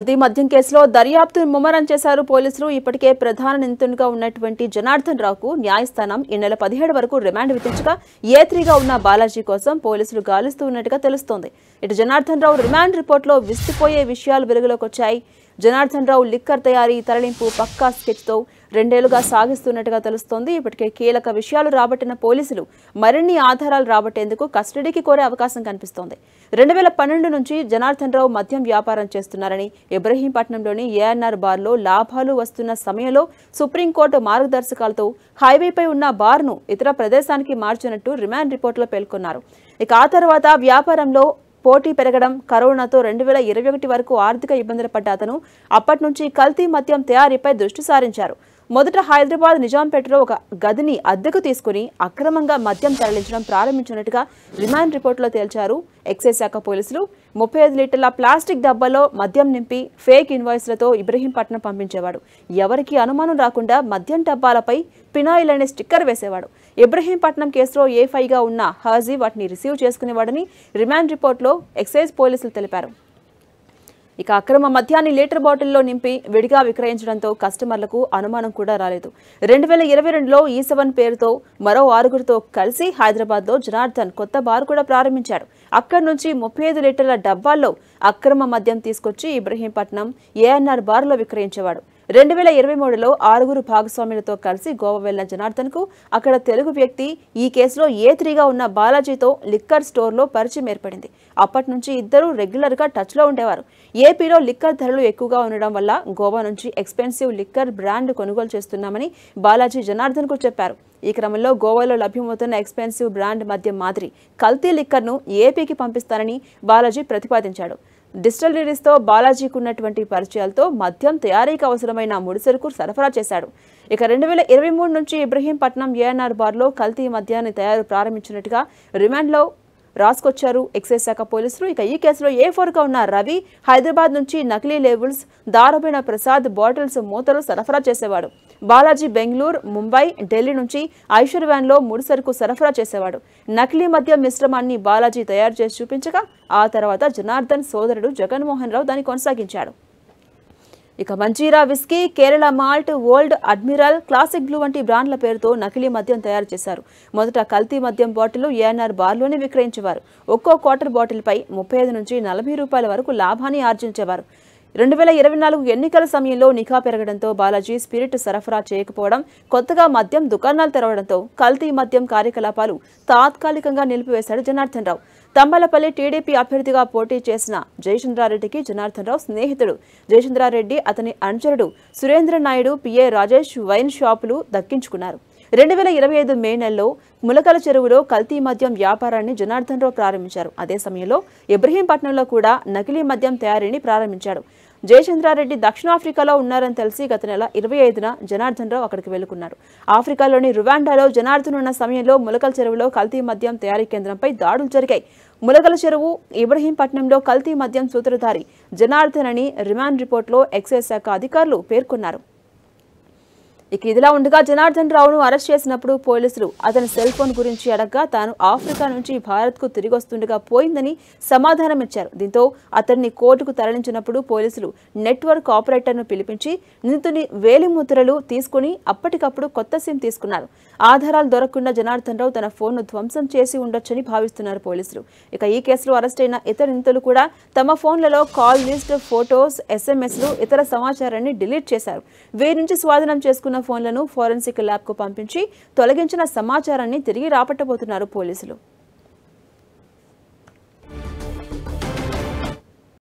కల్తీ మద్యం కేసులో దర్యాప్తు ముమ్మరం చేశారు పోలీసులు. ఇప్పటికే ప్రధాన నిందితునిగా ఉన్నటువంటి జనార్దన్ రావుకు న్యాయస్థానం ఈ నెల 17 వరకు రిమాండ్ విధించగా ఏ3గా ఉన్న బాలాజీ కోసం పోలీసులు గాలిస్తూ ఉన్నట్టుగా తెలుస్తోంది. ఇటు జనార్దన్ రావు రిమాండ్ రిపోర్టులో విస్తుపోయే విషయాలు వెలుగులోకి వచ్చాయి. జనార్దన్ రావు లిక్కర్ తయారీ తరలింపు పక్కా స్కెచ్తో 2 ఏళ్లుగా సాగిస్తున్నట్టుగా తెలుస్తోంది. ఇప్పటికే కీలక విషయాలు రాబట్టిన పోలీసులు మరిన్ని ఆధారాలు రాబట్టేందుకు కస్టడీకి కోరే అవకాశం కనిపిస్తోంది. 2012 నుంచి జనార్దన్ రావు మద్యం వ్యాపారం చేస్తున్నారని, ఇబ్రహీంపట్నంలోని ఏఎన్ఆర్ బార్లో లాభాలు వస్తున్న సమయంలో సుప్రీంకోర్టు మార్గదర్శకాలతో హైవేపై ఉన్న బార్ను ఇతర ప్రదేశానికి మార్చినట్టు రిమాండ్ రిపోర్టులో పేర్కొన్నారు. ఇక ఆ తర్వాత వ్యాపారంలో పోటీ పెరగడం, కరోనాతో 2021 వరకు ఆర్థిక ఇబ్బందులు పడ్డ అతను అప్పటి నుంచి కల్తీ మద్యం తయారీపై దృష్టి సారించారు. మొదట హైదరాబాద్ నిజాంపేటలో ఒక గదిని అద్దెకు తీసుకుని అక్రమంగా మద్యం తరలించడం ప్రారంభించినట్టుగా రిమాండ్ రిపోర్టులో తేల్చారు ఎక్సైజ్ శాఖ పోలీసులు. 35 లీటర్ల ప్లాస్టిక్ డబ్బాలో మద్యం నింపి ఫేక్ ఇన్వాయిస్లతో ఇబ్రహీంపట్నం పంపించేవాడు. ఎవరికి అనుమానం రాకుండా మద్యం డబ్బాలపై పినాయిల్ అనే స్టిక్కర్ వేసేవాడు. ఇబ్రహీంపట్నం కేసులో ఏ5గా ఉన్న హాజీ వాటిని రిసీవ్ చేసుకునేవాడని రిమాండ్ రిపోర్టులో ఎక్సైజ్ పోలీసులు తెలిపారు. ఇక అక్రమ మద్యాన్ని లీటర్ బాటిల్లో నింపి విడిగా విక్రయించడంతో కస్టమర్లకు అనుమానం కూడా రాలేదు. 2022లో E7 పేరుతో మరో 6గురితో కలిసి హైదరాబాద్లో జనార్దన్ కొత్త బార్ కూడా ప్రారంభించాడు. అక్కడి నుంచి 35 లీటర్ల డబ్బాల్లో అక్రమ మద్యం తీసుకొచ్చి ఇబ్రహీంపట్నం ఏఎన్ఆర్ బార్లో విక్రయించేవాడు. 2023లో 6గురు భాగస్వాములతో కలిసి గోవా వెళ్లిన జనార్దన్ కు అక్కడ తెలుగు వ్యక్తి ఈ కేసులో ఏ3గా ఉన్న బాలాజీతో లిక్కర్ స్టోర్లో పరిచయం ఏర్పడింది. అప్పటి నుంచి ఇద్దరు రెగ్యులర్ గా టచ్ లో ఉండేవారు. ఏపీలో లిక్కర్ ధరలు ఎక్కువగా ఉండడం వల్ల గోవా నుంచి ఎక్స్పెన్సివ్ లిక్కర్ బ్రాండ్ కొనుగోలు చేస్తున్నామని బాలాజీ జనార్దన్ కు చెప్పారు. ఈ క్రమంలో గోవాలో లభ్యమవుతున్న ఎక్స్పెన్సివ్ బ్రాండ్ మద్యం మాదిరి కల్తీ లిక్కర్ను ఏపీకి పంపిస్తానని బాలాజీ ప్రతిపాదించాడు. డిస్టిలరీస్తో బాలాజీకి ఉన్నటువంటి పరిచయాలతో మద్యం తయారీకి అవసరమైన ముడిసరుకు సరఫరా చేశాడు. ఇక 2023 నుంచి ఇబ్రహీంపట్నం ఏఎన్ఆర్ బార్లో కల్తీ మద్యాన్ని తయారు ప్రారంభించినట్టుగా రిమాండ్లో రాసుకొచ్చారు ఎక్సైజ్ శాఖ పోలీసులు. ఇక ఈ కేసులో ఏ4గా ఉన్న రవి హైదరాబాద్ నుంచి నకిలీ లేబుల్స్, దారుబైన ప్రసాద్ బాటిల్స్ మూతలు సరఫరా చేసేవాడు. బాలాజీ బెంగళూరు, ముంబై, ఢిల్లీ నుంచి ఐషర్ వ్యాన్లో ముడిసరుకు సరఫరా చేసేవాడు. నకిలీ మద్యం మిశ్రమాన్ని బాలాజీ తయారు చేసి చూపించగా ఆ తర్వాత జనార్దన్ సోదరుడు జగన్మోహన్ రావు దాన్ని కొనసాగించాడు. ఇక Manjira whisky, Kerala malt, old admiral, classic blue వంటి బ్రాండ్ల పేరుతో నకిలీ మద్యం తయారు చేశారు. మొదట కల్తీ మద్యం బాటిల్ ఏఎన్ఆర్ బార్లోనే విక్రయించేవారు. ఒక్కో క్వార్టర్ బాటిల్పై 35 నుంచి 40 రూపాయల వరకు లాభాన్ని ఆర్జించేవారు. 2024 ఎన్నికల సమయంలో నిఘా పెరగడంతో బాలాజీ స్పిరిట్ సరఫరా చేయకపోవడం, కొత్తగా మద్యం దుకాణాలు తెరవడంతో కల్తీ మద్యం కార్యకలాపాలు తాత్కాలికంగా నిలిపివేశాడు జనార్దన్ రావు. తంబలపల్లి టీడీపీ అభ్యర్థిగా పోటీ చేసిన జయచంద్రారెడ్డికి జనార్దన్ రావు స్నేహితుడు. జయచంద్రారెడ్డి అతని అనుచరుడు సురేంద్ర నాయుడు, పిఏ రాజేష్ వైన్ షాపులు దక్కించుకున్నారు. 2025 మే నెలలో ములకల చెరువులో కల్తీ మద్యం వ్యాపారాన్ని జనార్దన్ రావు ప్రారంభించారు. అదే సమయంలో ఇబ్రహీంపట్నంలో కూడా నకిలీ మద్యం తయారీని ప్రారంభించాడు. జయచంద్రారెడ్డి దక్షిణాఫ్రికాలో ఉన్నారని తెలిసి గత నెల 25న జనార్దన్ రావు అక్కడికి వెళ్లుకున్నాడు. ఆఫ్రికాలోని రువాండాలో జనార్దన్ ఉన్న సమయంలో ములకల చెరువులో కల్తీ మద్యం తయారీ కేంద్రంపై దాడులు జరిగాయి. ములకల చెరువు, ఇబ్రహీంపట్నంలో కల్తీ మద్యం సూత్రధారి జనార్దన్ అని రిమాండ్ రిపోర్టులో ఎక్సైజ్ శాఖ అధికారులు పేర్కొన్నారు. ఇక ఇదిలా ఉండగా జనార్దన్ రావును అరెస్ట్ చేసినప్పుడు పోలీసులు అతని సెల్ ఫోన్ గురించి అడగ్గా తాను ఆఫ్రికా నుంచి భారత్కు తిరిగి వస్తుండగా పోయిందని సమాధానం ఇచ్చారు. దీంతో అతన్ని కోర్టుకు తరలించినప్పుడు పోలీసులు నెట్వర్క్ ఆపరేటర్ను పిలిపించి నిందితుని వేలిముద్రలు తీసుకుని అప్పటికప్పుడు కొత్త సిమ్ తీసుకున్నారు. ఆధారాలు దొరకకుండా జనార్దన్ రావు తన ఫోన్ను ధ్వంసం చేసి ఉండొచ్చని భావిస్తున్నారు పోలీసులు. ఇక ఈ కేసులో అరెస్ట్ అయిన ఇతర నిందితులు కూడా తమ ఫోన్లలో కాల్ లిస్ట్, ఫోటోస్, ఎస్ఎంఎస్లు, ఇతర సమాచారాన్ని డిలీట్ చేశారు. వీరి నుంచి స్వాధీనం చేసుకున్న ఫోన్లను ఫోరెన్సిక్ ల్యాబ్కు పంపించి తొలగించిన సమాచారాన్ని తిరిగి రాబట్టబోతున్నారు పోలీసులు.